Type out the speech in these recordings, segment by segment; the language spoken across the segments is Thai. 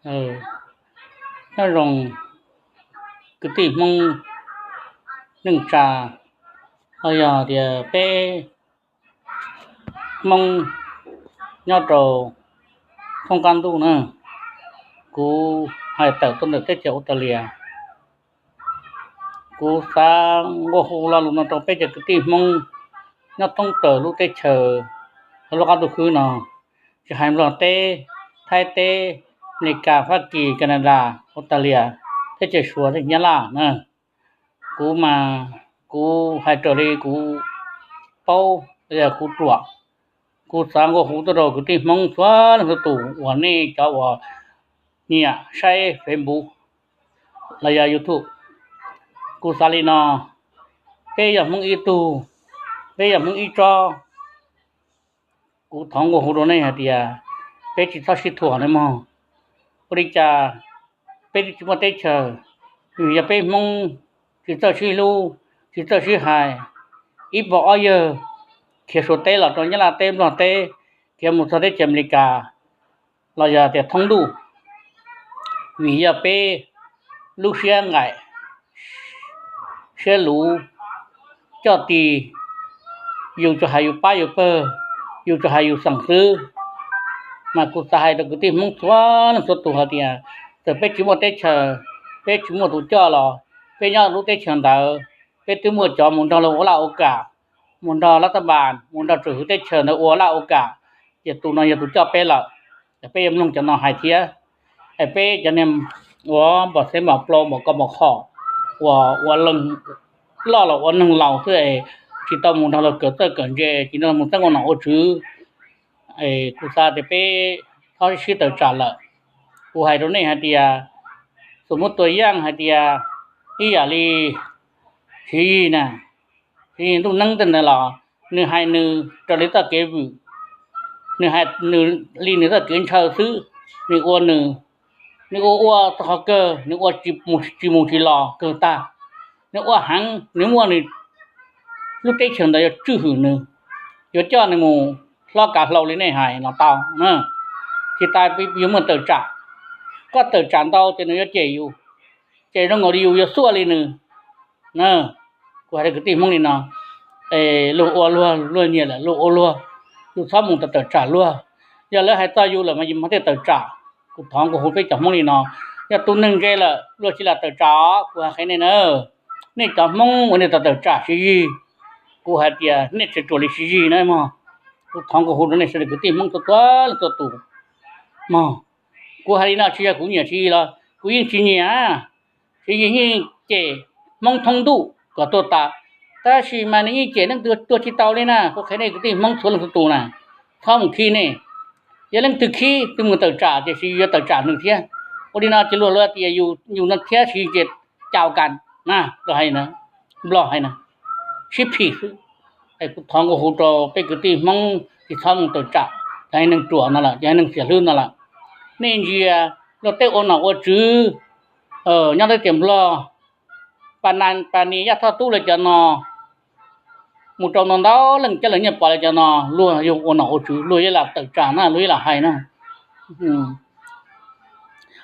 ừ nó rồng cái tìm mong nâng trà bây giờ thì bé mong nhau trầu không can tu nữa cú hai tờ tôn được cái chỗ tờ lìa cú sang ngô hồ la luôn nó trong bé cái tìm mong nhau thông tờ lúc tết chờ lúc ăn được khứ nào chỉ hai lần tê thái tê Nica Hoa Kỳ Canada Australia thế chơi xua thì nhá là nè cú mà cú hai trở đi cú bao bây giờ cú chuột cú sáng có hú tôi cứ tìm mong xóa nó tủวันนี้cháuว่าเนี่ยใช้ Facebook แล้ว YouTube กูสาลีนอเป้ยังมึงอีตูเป้ยังมึงอีจอกูท้องกูหูโดนเนี่ยเดียเป้จิตทัศน์ถั่วเนี่ยมั้งบริจาเป้จิตมาเตเชออยู่อย่าเป้มึงจิตทัศน์ลูจิตทัศน์หายอีบอกอ้อยเขียนสุดเต้หรอตอนนี้ละเต้หรอเต้เขียนมุสลิมเจมริกาเราจะแต่ท่องดูวิอย่าเป้ลูกเสียงไงเชื่อรู้เจ้าตีอยู่จะให้อยู่ป้าอยู่เปออยู่จะให้อยู่สั่งซื้อมากูตายแต่กูตีมึงสวนสุดตัวเดียแต่เป็นชิมว่าเตเชอเป็นชิมว่าตัวเจ้าหรอเป็นยอดรู้เตเชอเดอเป็นตัวมือจอมุนดอลโอลาโอกามุนดอรัฐบาลมุนดอถือเตเชอเดอโอลาโอกาอย่าตัวน้อยอย่าตัวเจ้าเป็นละแต่เป็นยังลงจะนอนหายเทียไอ้เป็นจะเนี่ยว่าบอกเส้นบอกโปรบอกก็บอกข้อว่าลงล่อเราว่านึงเราคือไอ้ที่ตอนมุนดอเราเกิดเกิดเจที่นั่นมุนตั้งวันหนาวชื้อไอ้กูซาแต่เป็นเขาชื่อตัวจ่าละกูให้ตรงนี้ฮะเดียสมมติตัวอย่างฮะเดียอีอย่าลีที่นะที่ต้องนั่งตั้งแต่หล่อเนื้อให้เนื้อจะได้ตัดเก็บเนื้อให้เนื้อลีเนื้อตัดเก็บเช่าซื้อเนื้ออ้วนเนื้ออ้วนตะเกอเนื้ออ้วนจิมูที่หล่อเกิดตาเนื้ออ้วนหังเนื้ออ้วนนี่ลูกเต๋อเฉินได้จื้อหือเนื้อเจ้าในหมู่ล้อกาเราเลยในหายเราเตาเนาะที่ตายไปอยู่มันเติร์จ่าก็เติร์จ่าเตาจะเนื้อเจียวเจียวงอดีอยู่ส่วนเลยเนื้อเนาะกูให้กติมึงนี่เนาะลูกอ้วนล้วนเนี่ยแหละลูกอ้วนลูกสาวมึงเติร์จ่าล้วนอย่าเลยให้ตายอยู่เลยมันยิ่งมันเติร์จ่ากูท้องกูหุ่นไปจับมึงนี่เนาะอย่าตุ้นหนึ่งเกละล้วนชิลาเติร์จ่ากูให้เนี่ยเนาะนี่จับมึงวันนี้เติร์จ่าสิกูให้เดียนี่จะตัวลิสินะมั้งกูท้องกูหุ่นนี่สิกติมึงตัวmà cô hay là chia cũng nhiều chi là cô yên chi nhỉ thì như chế mong thông đủ có tốt ta chỉ mà những chế năng tua chi tàu lên nè có cái này cái mong số lượng tụ nè không khi này giờ lên từ khi từ một tờ trả thì chỉ tờ trả được thế cô đi nào chỉ luôn thìอยู่นั่นแค่ชีเจ็ดเจ้ากันนะเราให้นะเราให้นะชิพีไอ้ท้องก็หูโตไปกติมองที่ทำตอจ่าใจหนึ่งตัวนั่นแหละใจหนึ่งเสียลื่นนั่นแหละnên gìเราเตะโอนเอาจื้อยังได้เตรียมรอปานนั้นปานนี้ยัดทอดตู้เลยจะนอหมู่ตรงนั้นแล้วจะเลยเนี่ยปล่อยจะนอรัวอยู่โอนเอาจื้อรัวยี่หลักตึกจ่านะรัวยี่หลักไห้นะ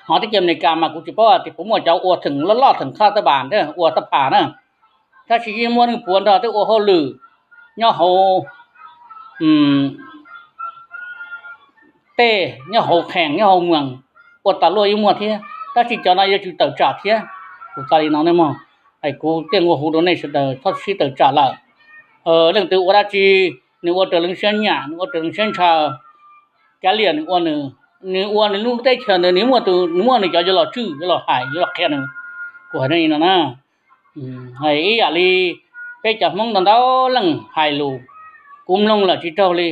họที่เกมในการมากูจะบอกว่าที่ผมว่าจะอวดถึงล้อถึงข้าตะบานเด้ออวดตะผานะถ้าชี้ม้วนปวนเราที่อวดเขาลือย่อเขาเต้ย่อเขาแข่งย่อเขาเมืองอดตาลอยมัวเทียถ้าสิเจ้านายจะเติร์จ่าเทียกูตาลีน้องได้มั้งไอ้กูเตี้ยงว่าหูโดนในสุดทอดสิเติร์จ่าละเรื่องตัวว่าจีนึกว่าเติร์เรื่องเส้นหยานึกว่าเติร์เรื่องเส้นชาแกเลียนนึกว่านึกลูกได้เชิญนึกว่าตัวนึกว่านึกจะหล่อชื่อจะหล่อหายจะหล่อแค่นึงกูเห็นนี่นะไอ้ยาลีไปจับมึงตอนนั้นหลังหายลูกุมลงละจิตเอาเลย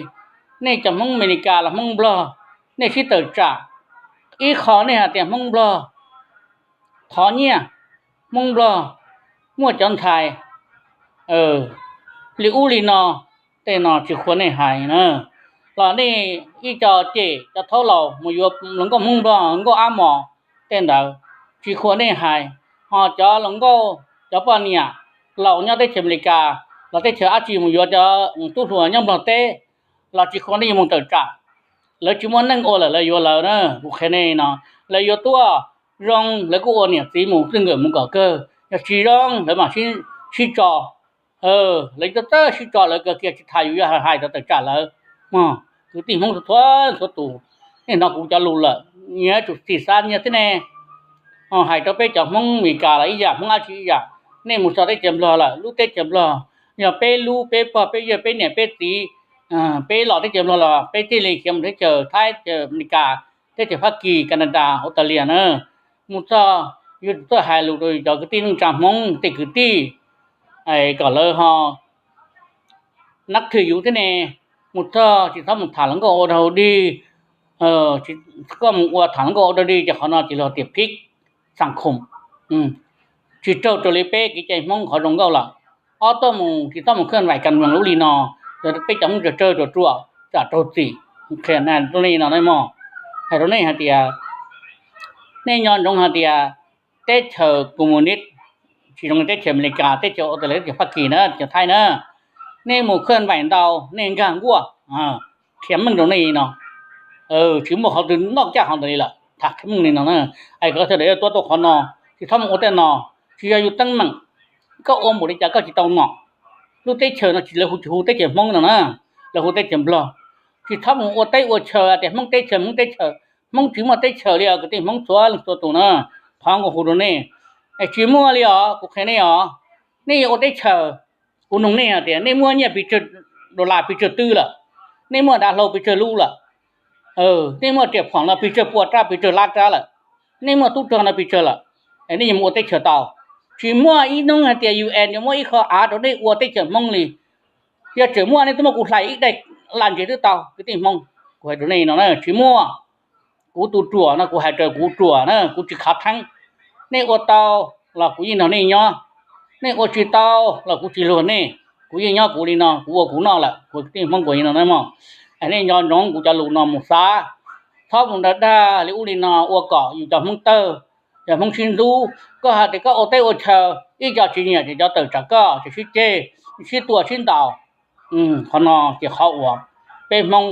นี่จับมึงอเมริกาละมึงบล้อนี่สิเติร์จ่าอีขอเนี่ยแต่มึงบลอขอเนี่ยมึงบลอมั่วจนไทยลิอูลีนอแต่นอจิควรในหายนะตอนนี้อีจอเจจะเท่าเรามาอยู่หลงก็มึงบลอหลงก็อ้าหมอแต่เดาจิควรในหายหอจอหลงก็จะปานี่เราเนี่ยได้เชมริกาเราได้เชออาจีมาอยู่จะตู้หัวยังบลอเต้เราจิควรในมึงเติร์จ่า แล้วจิมันนั่งโอละแล้วอยู่แล้วนะกูแค่นี้เนาะแล้วอยู่ตัวรองแล้วกูโอเนี่ยสีหมูซึ่งเกิดมึงก็เกออย่าสีรองแล้วมาชี้จอแล้วจะเตอชี้จอแล้วก็เกี่ยจะทายอยู่อย่าหายแต่จ่าแล้วมาคือตีมึงทั่วตู่นี่เนาะกูจะรู้ละเนี่ยจุดที่สามเนี่ยที่แน่หายตัวไปจากมึงมีกาอะไรอย่างมึงอาชีพอย่างนี่มึงจะได้เจ็บรอละรู้ได้เจ็บรออย่าไปรู้ไปพอไปเยอะไปเนี่ยไปตีไปหลอดได้เจอหลอดไปที่เลยเข็มได้เจอไทยเจออเมริกาได้เจอพักกีแคนาดาออสเตรเลียเนอะมุตอยู่ตัวหายลูกโดยจากที่นึงจำมงติคือที่ไอ้ก็เลยฮะนักถืออยู่ที่นี่มุตจิตทำฐานก็โอดดีจิตก็มัวฐานก็โอดดีจะขนาดจิตเราเตียบพลิกสังคมจิตเจ้าตัวเล็กกิจใจมงขอลงก็ละต้มจิตต้องเคลื่อนไหวกันเมืองลุลีนอจะไปจังจะเจอตัวจะตัวสิแค่นั้นตัวนี้เนาะได้มั้งให้ตัวนี้ฮะเดียนี่ย้อนตรงฮะเดียเตเชอคอมมิวนิสต์ที่ตรงเตเชออเมริกาเตเชอออสเตรเลียจะพักกี่นะจะไทยนะนี่หมู่เคลื่อนไหวเรานี่กลางกัวเข็มมึงตรงนี้เนาะถึงบอกเขาถึงนอกจากเขาตรงนี้แหละถักมึงนี่เนาะไอ้ก็จะได้ตัวคนนอที่ทำโอเตนอที่อยู่ตั้งมั่งก็อมบริจาคก็จิตเอาเนาะลูกเตเชอนะจิเลยหูเตเชอมงนะแล้วหูเตเชอปลอที่ทำโอเตโอเชอแต่มงเตเชอมงถึงมาเตเชอเลยก็ที่มงตัวนะพังก็หูตรงนี้ไอ้ชิมัวเลยกูแค่นี้นี่โอเตเชอกูนงนี่ฮะเดี๋ยวนี่มัวเนี่ยไปเจอดอลลาร์ไปเจอตื้อละนี่มัวดาเราไปเจอลูละนี่มัวเจ็บของเราไปเจอปวดตาไปเจอลาดตาละนี่มัวทุกตัวเราไปเจอละไอ้นี่ยังโอเตเชอเตาchỉ mua ít nông hạt tiền UN nhưng mua ít kho đó đây uo tết chở mông li giờ chở mua này tôi mà cụ lại ít đây làm gì thứ tao cái tiền mông của chỗ này nó chỉ mua cụ tu chùa nó cụ hạt trời cụ chùa nó cụ chỉ khát thắng này uo tao là cụ gì nó này nhá này uo chỉ tao là cụ chỉ luôn này cụ gì nhá cụ đi nó cụ nó là cụ tiền mông của gì nó đấy mà anh này nhá nhón cụ cho lù nó một xá thóc một đợt liu đi nó uo cỏอยู่จากมงเตอร์แต่มงชินดูก็หาแต่ก็โอเตโอเชออีจอจีเนี่ยจะตื่นจากก็จะชิเจชิตัวชินดาวขนอจะเข้าหัวเป็นมง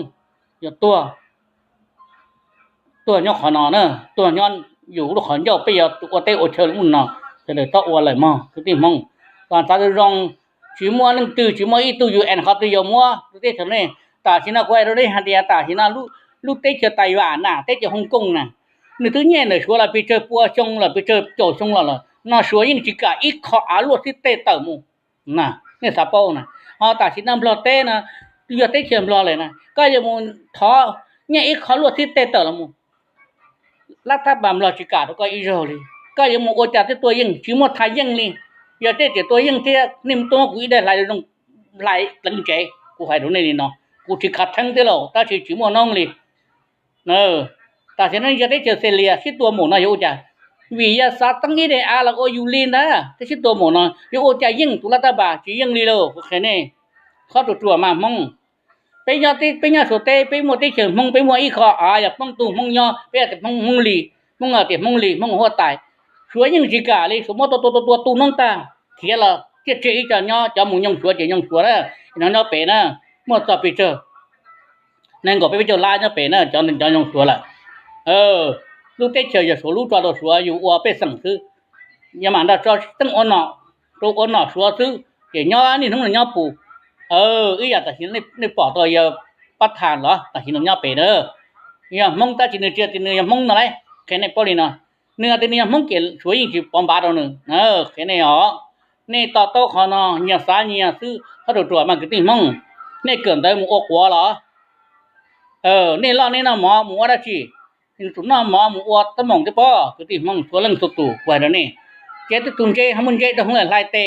อยู่ตัวย้อนขนอเนอะตัวย้อนอยู่ลูกขอนเจ้าไปเอาโอเตโอเชออุ่นเนาะจะเลยต้องอวดเลยมั้งคือที่มงตอนตาจะรองchỉ mua nâng từ chỉ mua ít tu UN họ từ giờ mua tết thế này ta chỉ là quay rồi đấy hạt địa ta chỉ là lúc tết cho Đài Loan nè tết cho Hồng Kông nè người thứ nhẹ này số là bị chơi bùa xong là bị chơi chỗ xong là nó số những chỉ cả ít khó á luôn thì tết tờ mu nè này sao bao nè họ ta chỉ làm lo tết nè giờ tết chơi lo này nè cái giờ mu thọ nhẹ ít khó luôn thì tết tờ là mu lát tháp bàm lo chỉ cả nó có ít rồi cái giờ mu ô chả cái tôi chỉ một thái dân đi giờ tết thì tôi thì niệm tôi cũng để lại đồng lại lần chạy của hai đứa này nó của chỉ khát thăng thế nào ta chỉ một nông đi ta chỉ nói giờ tết chơi xe lia chỉ tua mổ nó yêu chả vì giờ sát tăng như này là ô yêu liên đó thế chỉ tua mổ nó yêu chả yên tụi ta bà chỉ yên đi đâu cái này khó tụt chùa mà mong bây giờ số tết bây một tết chơi mong bây một ít khó giờ mong tụ mong nho bây giờ mong lì mong ở tiệm mong lì mong hoa tài chúa những gì cả đi số một tu nông ta thế là cái chế cho nhau cho một nhông chúa đó nó bé nè một tập bị chờ nên có bây giờ la nó bé nè cho nhông chúa lại lúc tết chờ giờ số lúc cho đồ chúa dù qua bé sẵn thứ nhưng mà đã cho tăng ôn nọ chúa thứ để nhauนี่ทั้งนั้นnhauปูý là ta chỉ nên bỏ tôi giờ bắt hàng đó ta chỉ nó nhau bé nữa nhưng mong ta chỉ nên chơi thì nên mong nó đấy cái này bao nhiêu nè nửa thì nửa mong kiểu suy nghĩ chỉ bom bát đâu nữa cái này nè tao tao khó nó nhiều xa nhiều thứเขาดูตัวมันก็ตีมงนี่เกินได้หมูอกหัวเหรอนี่ล่อนี่นะหมอได้จีนี่ตุ่นน่ะหมูอดตะมงได้ป่ะก็ตีมงตัวเรื่องสุดตู่ไว้แล้วนี่เจ้าตุ่นเจ้าให้มันเจ้าต้องเลยไล่เตะ